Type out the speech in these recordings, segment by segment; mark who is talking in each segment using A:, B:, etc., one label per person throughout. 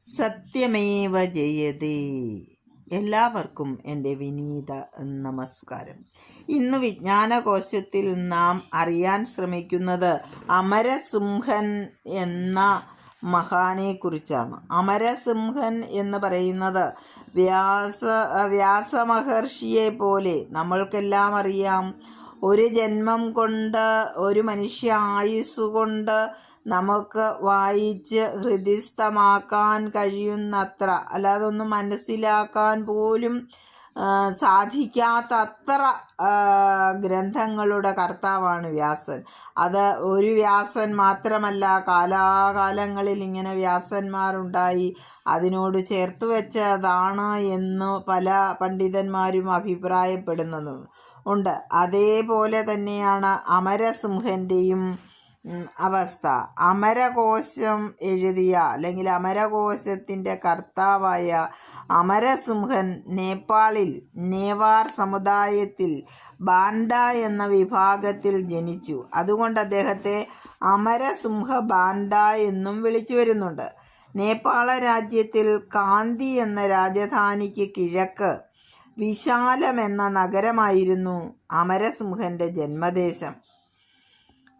A: സത്യമേവ ജയതേ. എല്ലാവർക്കും എൻ്റെ വിനീത നമസ്കാരം. ഇന്ന് വിജ്ഞാനകോശത്തിൽ നാം അറിയാൻ ശ്രമിക്കുന്നത് അമരസിംഹൻ എന്ന മഹാനെക്കുറിച്ചാണ്. അമരസിംഹൻ എന്ന് പറയുന്നത് വ്യാസമഹർഷിയെ പോലെ നമ്മൾക്കെല്ലാം അറിയാം, ഒരു ജന്മം കൊണ്ട്, ഒരു മനുഷ്യ ആയുസ്സുകൊണ്ട് നമുക്ക് വായിച്ച് ഹൃദിസ്ഥമാക്കാൻ കഴിയുന്നത്ര, അല്ലാതെ ഒന്നും മനസ്സിലാക്കാൻ പോലും സാധിക്കാത്തത്ര ഗ്രന്ഥങ്ങളുടെ കർത്താവാണ് വ്യാസൻ. അത് ഒരു വ്യാസൻ മാത്രമല്ല, കാലാകാലങ്ങളിൽ ഇങ്ങനെ വ്യാസന്മാരുണ്ടായി. അതിനോട് ചേർത്ത് വെച്ചതാണ് എന്ന് പല പണ്ഡിതന്മാരും അഭിപ്രായപ്പെടുന്നതും ഉണ്ട്. അതേപോലെ തന്നെയാണ് അമരസിംഹൻ്റെയും അവസ്ഥ. അമരകോശം എഴുതിയ അല്ലെങ്കിൽ അമരകോശത്തിൻ്റെ കർത്താവായ അമരസിംഹൻ നേപ്പാളിൽ നേവാർ സമുദായത്തിൽ ബാൻഡ എന്ന വിഭാഗത്തിൽ ജനിച്ചു. അതുകൊണ്ട് അദ്ദേഹത്തെ അമരസിംഹ ബാൻഡ എന്നും വിളിച്ചു വരുന്നുണ്ട്. നേപ്പാള രാജ്യത്തിൽ കാന്തി എന്ന രാജധാനിക്ക് കിഴക്ക് വിശാലം എന്ന നഗരമായിരുന്നു അമരസിംഹൻ്റെ ജന്മദേശം.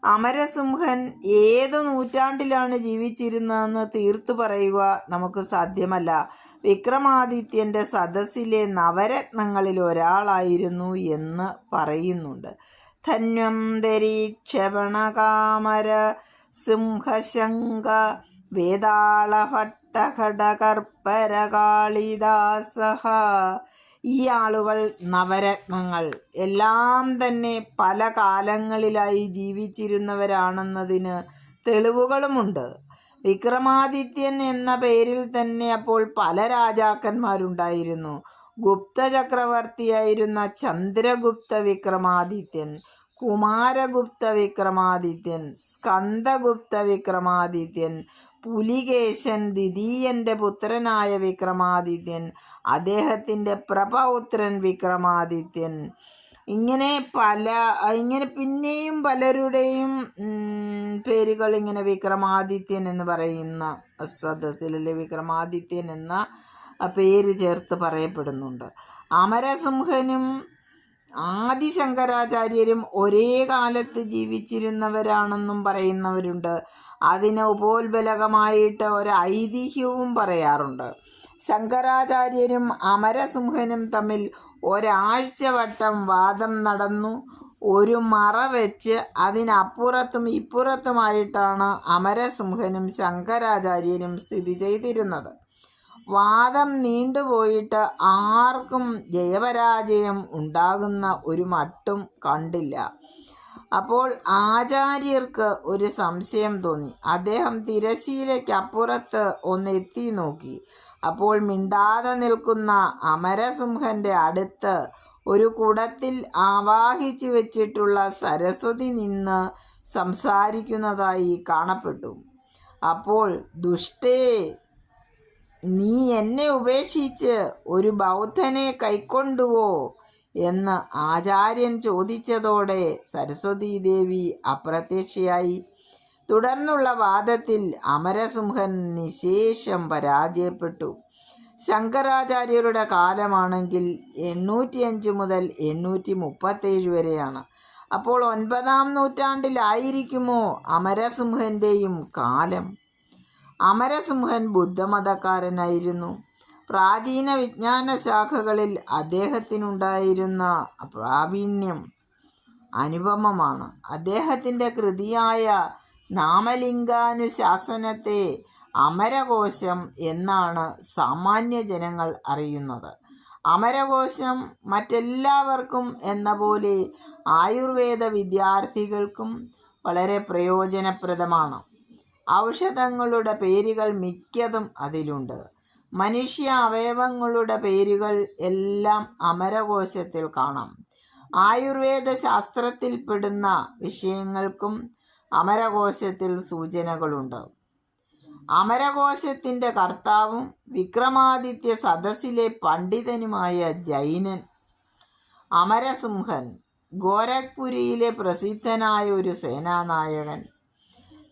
A: അമരസിംഹൻ ഏത് നൂറ്റാണ്ടിലാണ് ജീവിച്ചിരുന്നതെന്ന് തീർത്തു പറയുക നമുക്ക് സാധ്യമല്ല. വിക്രമാദിത്യൻ്റെ സദസ്സിലെ നവരത്നങ്ങളിൽ ഒരാളായിരുന്നു എന്ന് പറയുന്നുണ്ട്. ധന്വം ദരീക്ഷപണകാമര സിംഹശങ്ക വേതാളഭട്ടഘടകർപ്പരകാളിദാസഹ. ഈ ആളുകൾ നവരത്നങ്ങൾ എല്ലാം തന്നെ പല കാലങ്ങളിലായി ജീവിച്ചിരുന്നവരാണെന്നതിന് തെളിവുകളുമുണ്ട്. വിക്രമാദിത്യൻ എന്ന പേരിൽ തന്നെ അപ്പോൾ പല രാജാക്കന്മാരുണ്ടായിരുന്നു. ഗുപ്ത ചക്രവർത്തിയായിരുന്ന ചന്ദ്രഗുപ്ത വിക്രമാദിത്യൻ, കുമാരഗുപ്ത വിക്രമാദിത്യൻ, സ്കന്ദഗുപ്ത വിക്രമാദിത്യൻ, പുലികേശൻ ദ്വിതീയൻ്റെ പുത്രനായ വിക്രമാദിത്യൻ, അദ്ദേഹത്തിൻ്റെ പ്രപൗത്രൻ വിക്രമാദിത്യൻ, ഇങ്ങനെ പിന്നെയും പലരുടെയും പേരുകൾ ഇങ്ങനെ വിക്രമാദിത്യൻ എന്ന് പറയുന്ന സദസ്സിലെ വിക്രമാദിത്യൻ എന്ന പേര് ചേർത്ത് പറയപ്പെടുന്നുണ്ട്. അമരസിംഹനും ആദിശങ്കരാചാര്യരും ഒരേ കാലത്ത് ജീവിച്ചിരുന്നവരാണെന്നും പറയുന്നവരുണ്ട്. അതിന് ഉപോത്ബലകമായിട്ട് ഒരു ഐതിഹ്യവും പറയാറുണ്ട്. ശങ്കരാചാര്യരും അമരസിംഹനും തമ്മിൽ ഒരാഴ്ച വട്ടം വാദം നടന്നു. ഒരു മറ വെച്ച് അതിനപ്പുറത്തും ഇപ്പുറത്തുമായിട്ടാണ് അമരസിംഹനും ശങ്കരാചാര്യരും സ്ഥിതി ചെയ്തിരുന്നത്. വാദം നീണ്ടുപോയിട്ട് ആർക്കും ജയപരാജയം ഉണ്ടാകുന്ന ഒരു മട്ടും കണ്ടില്ല. അപ്പോൾ ആചാര്യർക്ക് ഒരു സംശയം തോന്നി. അദ്ദേഹം തിരശീലയ്ക്കപ്പുറത്ത് ഒന്ന് എത്തി നോക്കി. അപ്പോൾ മിണ്ടാതെ നിൽക്കുന്ന അമരസിംഹൻ്റെ അടുത്ത് ഒരു കുടത്തിൽ ആവാഹിച്ചു വെച്ചിട്ടുള്ള സരസ്വതി നിന്ന് സംസാരിക്കുന്നതായി കാണപ്പെട്ടു. അപ്പോൾ ദുഷ്ടേ, നീ എന്നെ ഉപേക്ഷിച്ച് ഒരു ബൗദ്ധനെ കൈക്കൊണ്ടുവോ എന്ന് ആചാര്യൻ ചോദിച്ചതോടെ സരസ്വതീദേവി അപ്രത്യക്ഷയായി. തുടർന്നുള്ള വാദത്തിൽ അമരസിംഹൻ നിശേഷം പരാജയപ്പെട്ടു. ശങ്കരാചാര്യരുടെ കാലമാണെങ്കിൽ 805 മുതൽ 837 വരെയാണ്. അപ്പോൾ 9-ാം നൂറ്റാണ്ടിലായിരിക്കുമോ അമരസിംഹൻ്റെയും കാലം? അമരസിംഹൻ ബുദ്ധമതക്കാരനായിരുന്നു. പ്രാചീന വിജ്ഞാന ശാഖകളിൽ അദ്ദേഹത്തിനുണ്ടായിരുന്ന പ്രാവീണ്യം അനുപമമാണ്. അദ്ദേഹത്തിൻ്റെ കൃതിയായ നാമലിംഗാനുശാസനത്തെ അമരകോശം എന്നാണ് സാമാന്യ ജനങ്ങൾ അറിയുന്നത്. അമരകോശം മറ്റെല്ലാവർക്കും എന്ന പോലെ ആയുർവേദ വിദ്യാർത്ഥികൾക്കും വളരെ പ്രയോജനപ്രദമാണ്. ഔഷധങ്ങളുടെ പേരുകൾ മിക്കതും അതിലുണ്ട്. മനുഷ്യ അവയവങ്ങളുടെ പേരുകൾ എല്ലാം അമരകോശത്തിൽ കാണാം. ആയുർവേദ ശാസ്ത്രത്തിൽപ്പെടുന്ന വിഷയങ്ങൾക്കും അമരകോശത്തിൽ സൂചനകളുണ്ട്. അമരകോശത്തിൻ്റെ കർത്താവും വിക്രമാദിത്യ സദസ്സിലെ പണ്ഡിതനുമായ ജൈനൻ അമരസിംഹൻ ഗോരഖ്പുരിയിലെ പ്രസിദ്ധനായ ഒരു സേനാനായകൻ.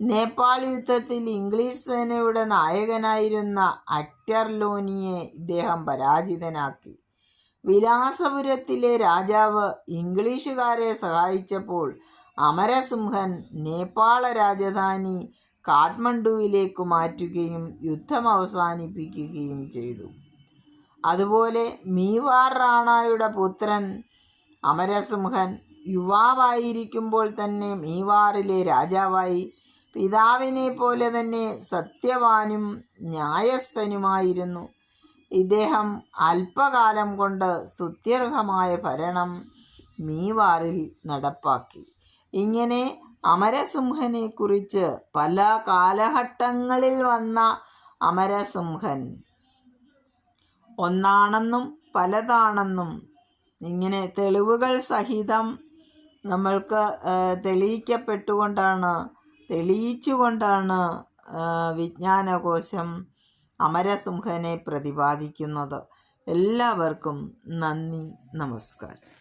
A: നേപ്പാൾ യുദ്ധത്തിൽ ഇംഗ്ലീഷ് സേനയുടെ നായകനായിരുന്ന അക്ടർലോനിയെ ഇദ്ദേഹം പരാജിതനാക്കി. വിലാസപുരത്തിലെ രാജാവ് ഇംഗ്ലീഷുകാരെ സഹായിച്ചപ്പോൾ അമരസിംഹൻ നേപ്പാള രാജധാനി കാഠ്മണ്ഡുവിലേക്ക് മാറ്റുകയും യുദ്ധം അവസാനിപ്പിക്കുകയും ചെയ്തു. അതുപോലെ മീവാർ റാണയുടെ പുത്രൻ അമരസിംഹൻ യുവാവായിരിക്കുമ്പോൾ തന്നെ മീവാറിലെ രാജാവായി. പിതാവിനെ പോലെ തന്നെ സത്യവാനും ന്യായസ്ഥനുമായിരുന്നു. ഇദ്ദേഹം അല്പകാലം കൊണ്ട് സ്തുത്യർഹമായ ഭരണം മീവാറിൽ നടപ്പാക്കി. ഇങ്ങനെ അമരസിംഹനെ കുറിച്ച് പല കാലഘട്ടങ്ങളിൽ വന്ന അമരസിംഹൻ ഒന്നാണെന്നും പലതാണെന്നും ഇങ്ങനെ തെളിവുകൾ സഹിതം നമ്മൾക്ക് തെളിയിച്ചുകൊണ്ടാണ് വിജ്ഞാനകോശം അമരസിംഹനെ പ്രതിപാദിക്കുന്നത്. എല്ലാവർക്കും നന്ദി, നമസ്കാരം.